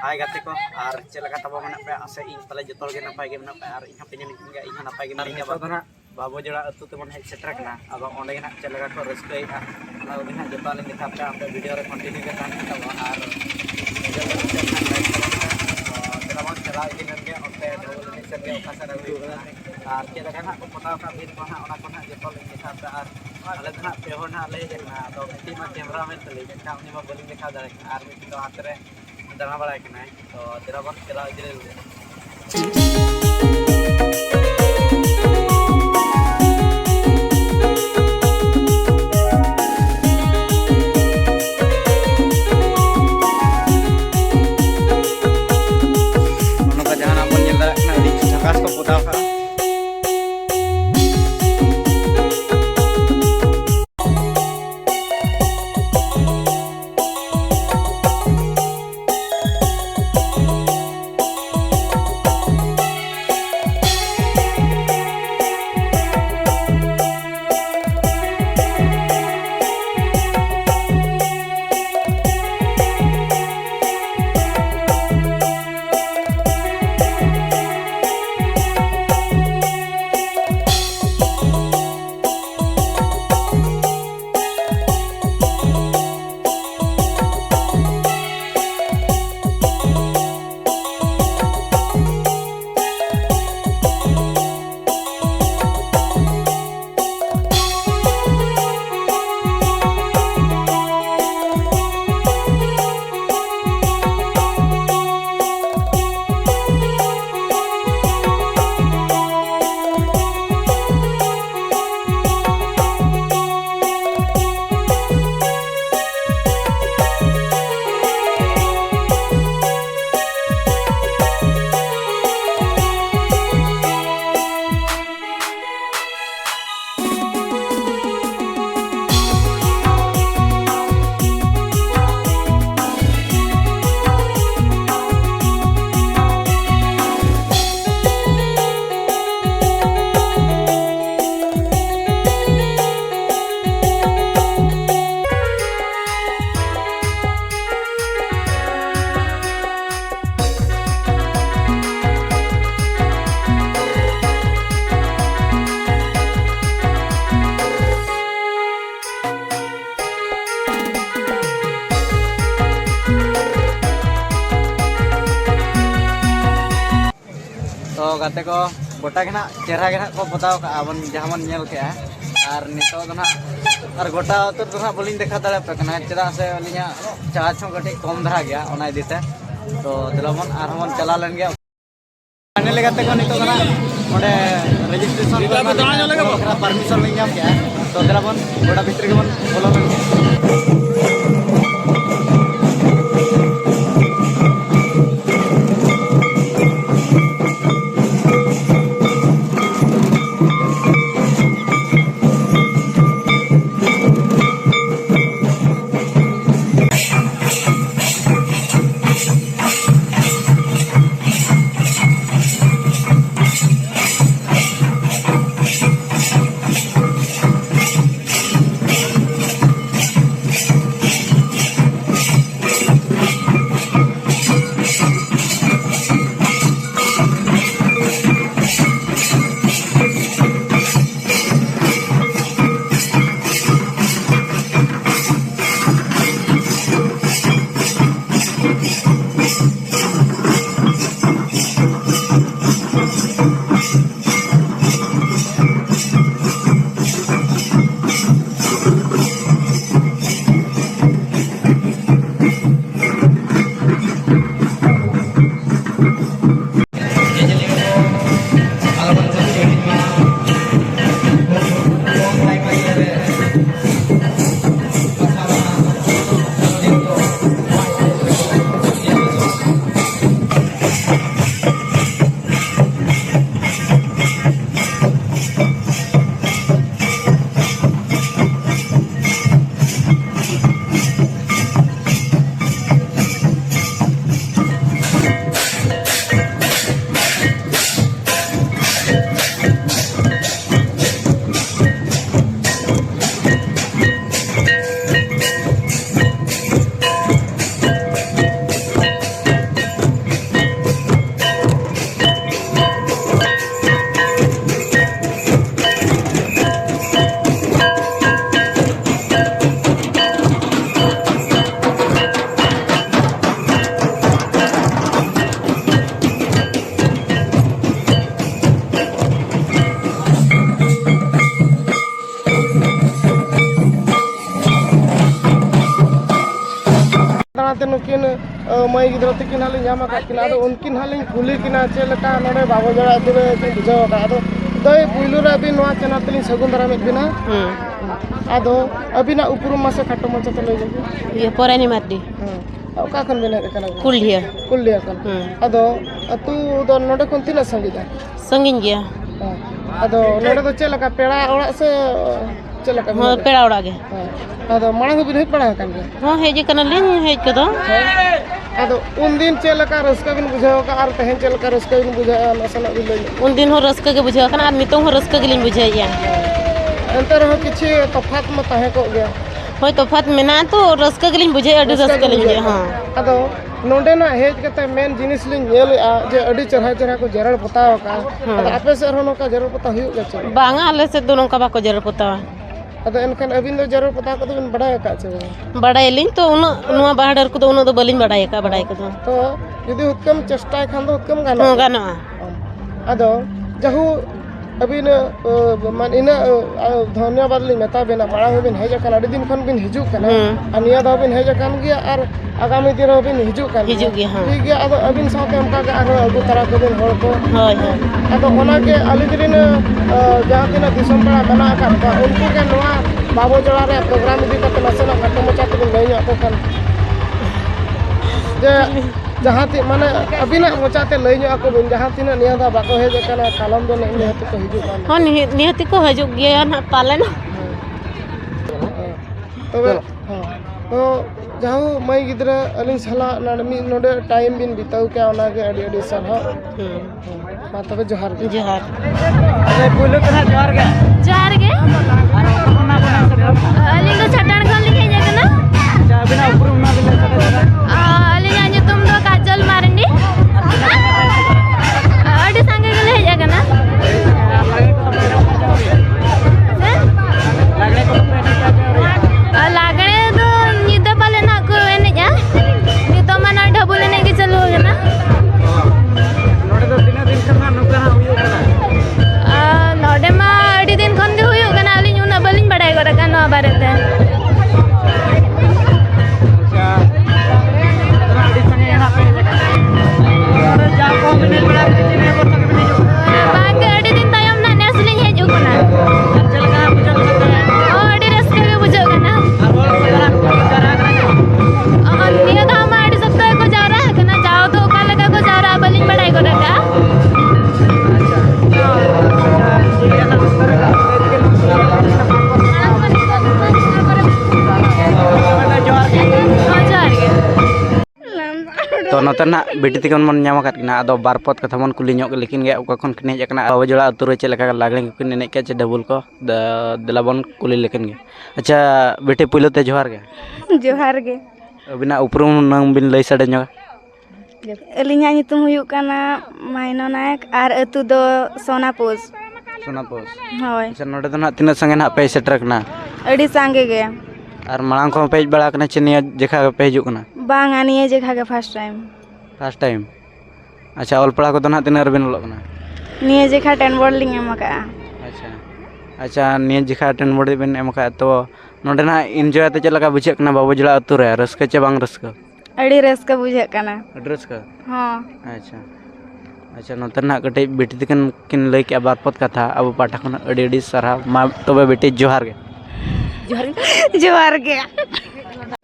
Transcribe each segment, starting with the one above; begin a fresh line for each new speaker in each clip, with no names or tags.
Hai gate ko ar chela kata ba mana pe ase ing pala jotol ge napai ge mana pe ar ing hape nyali ge ing napai ge mari ba na babo jora atu temon hej setra kana aba onde na chela ka ko raskai a na ubi na jotol ing ditap ka ampe video re continue ge tan kita ba ar chela mon chela ing ge onte dawul ni sen ge okasa ra wi ar chela kana ko potau ka bin ko na ona ko na jotol ing ditap ka ar ale na pe ho na le ge na to ti ma camera men tele ge ka ni ma boling dekha dare ar mi to hatre dana bala ke naik to terapan kela aja dulu. Nono ka jangan ampun nyenda na di cakas ko putaw ka. तो गाते को गोटा के ना चेहरा के ना को बताओ का अपन जहां मन नेल के और नितो तो ना और गोटा तो ना बोलिंग देखा दाड़े पे कना चेदा से अलिया चार्ज हो गटे कम धरा गया ओना इदीते तो दिलमन और हम चला लेन गया आने लगाते को नितो ना ओडे रजिस्ट्रेशन परमिशन ले जाम गया तो दिलमन गोटा भीतर के मन बोलो लेन
लेते नुकिन मई गिद्रा तकिन हाल नाम किन आदो उनकिन हाल कुली किना चेलका नोडे बाबो जड़ा तुरे बुझाव का आदो दई पुइलु रे अभी नोआ चैनल तलिन सगुन दारा में बिना आदो अभी ना उपरुम मासे खाटो मचा ते लई जाबो
ये परानी माटी
ओका खन बिना कना
कुलिया
kan आदो अतु दो नोडे कोन तिना संगीता
संगिन गया
आदो नोडे दो चेलका पेड़ा ओड़ा से चेलका
हां पेड़ा ओड़ा गे
आदो मांग बिन हेज पड़ा kan गे
हां हेज कना लिन हेज कदो
आदो उन दिन चेलका रस्का बिन बुझाव का आर तहेन चेलका रस्का बिन बुझा नसना बिन लई
उन दिन हो रस्का के बुझा कना आर नितो हो रस्का के लिन बुझाइया
अंतर हो किछि तफात म ताहे को गया
होय तफात मेना तो रस्का के लिन बुझाइ अडी रस्का लिन जे हां
आदो नोडे ना हेज कते मेन जिनिस लिन नेल जे अडी चरहा चरहा को जरड़ पताव का आदो आपे से रहो का जरड़ पता हुई गछ
बांगा आले से दोनों का बाको जरड़ पतावा
आदो एनकन अबिन दो जरड़ पता को बिन बड़ाय का छे
बड़ाय लिन तो उन नुआ बाहडर को उन दो बलिन बड़ाय का
तो यदि उत्कम चेष्टा खान दो उत्कम गानो
गानो
आदो जहु अबिन मान इना धन्यवाद लिन मेता बेना मांग बिन हेज कन अडी दिन खन बिन हिजु कना अनिया दा बिन हेज कन गया आर आगामी दिन बिन हिजु कन
हिजु गया हां
ठीक गया आदो अबिन साथे हमका के आरो अगु तरा को बिन होड़ को
होय होय
आदो ओना के अलिदिन जहां तिना दिसम बड़ा बना का उनको के नवा बाबो जड़ा रे प्रोग्राम इदी कते नसना खटो मचा के लई को कन जे जहां ती माने अबिना मोचाते लई को बिन जहां तिना निया दा बाको हेज कना कालम दो नहीं हेतु को हिजु कन
हां निहति को हजु गया ना पालन
तबे तो जाहु मई गिद्रा अलिन सला नाडमी नोडे टाइम बिन बिताउ के ओना के अडी अडी सरहा मा तबे जोहार
अरे पुइलु कना जोहार गे
अलिन दो छटान खन लिखे जकना
अच्छा बिना उपरुम ना बिना
अलिन आने तुम दो काजल मारंडी अडी संगे गले जकना लागणे दो निदा पाले ना को एने जा नितो मना ढबुल ने के चलो गना
नोडे दो तीन दिन कना नुका हुयो कना
नोडे मा अडी दिन खन दे हुयो गना अलिन उना बलिन बडाय गरा का नो बारेते
अच्छा अडी संगे यहां पे और जा को मिने बड़ा चिने को तक बिन जो
बाके अडी दिन तायम ना नेसलिन हेजु कना
चल का बुझल कते
ओ अडी रस्के के बुझो गना
और बोल जरा करा
निया दा मा अडी सप्ताह को जारा है कना जाओ तो का लगा को जारा बलिन बडाय गरा का
तो नोतना बेटी तक मन नाम किना आदो बारपत कथा मन कुली लेकिन गया ओका खन किने जकना बाबू जड़ा अतुर चे लगा लागले को नेने के चे डबल को दिलाबन कुली लेकिन गे अच्छा बेटी पुइलो ते जोहार गे अबिना उपरुम नंग बिन लई सडे no
अलिnya nyutum huyuk kana maino naik ar etu do sonapoz hoy
अच्छा नोडे तो ना तीन संगे ना पे सेटर कना
adi sange ge
और मांग को पेज बड़ा कना चनिया जेखा पे हिजु कना
bang aniye je khaga first time
अच्छा ऑल पड़ा को तो ना तीन बिन लो कना
niye je kha 10 board ling emaka
अच्छा निये जेखा 10 बोर्ड बिन एमका तो नोडे ना एंजॉय ते चलका बुझे कना बाबू जड़ा अतु रे रस्का चे बांग Ruska
adi raska bujhe kana
address का
ha
अच्छा नोतना कटे बेटी तकन किन लई के बारपत कथा अब पाठा खन अडी अडी सरहा मा तबे बेटी जोहार गे
जोहार ge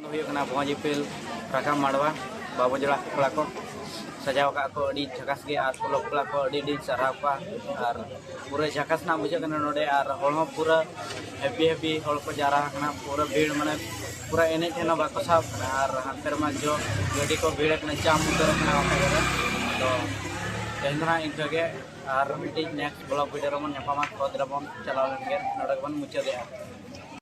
हुई कना पहुंच पेल राखा माडवा बाबू जड़ा कपड़ा को सजाव का को अडी झकास गे आर पोलो कपड़ा को अडी सरहा का और पूरा झकास ना बुझे कना नोडे और होल पूरा हैप्पी होल को जारा कना पूरा भीड़ माने पूरा एने ठेना बाको साब कना और हंतर मा जो गडी को भीड़ कना चाम उतर कना तो तेंद्रा इनका के और मिटी नेक्स्ट ब्लॉग वीडियो रमन नेपामा खोदराबन चलाव लगे नडकबन मुचादे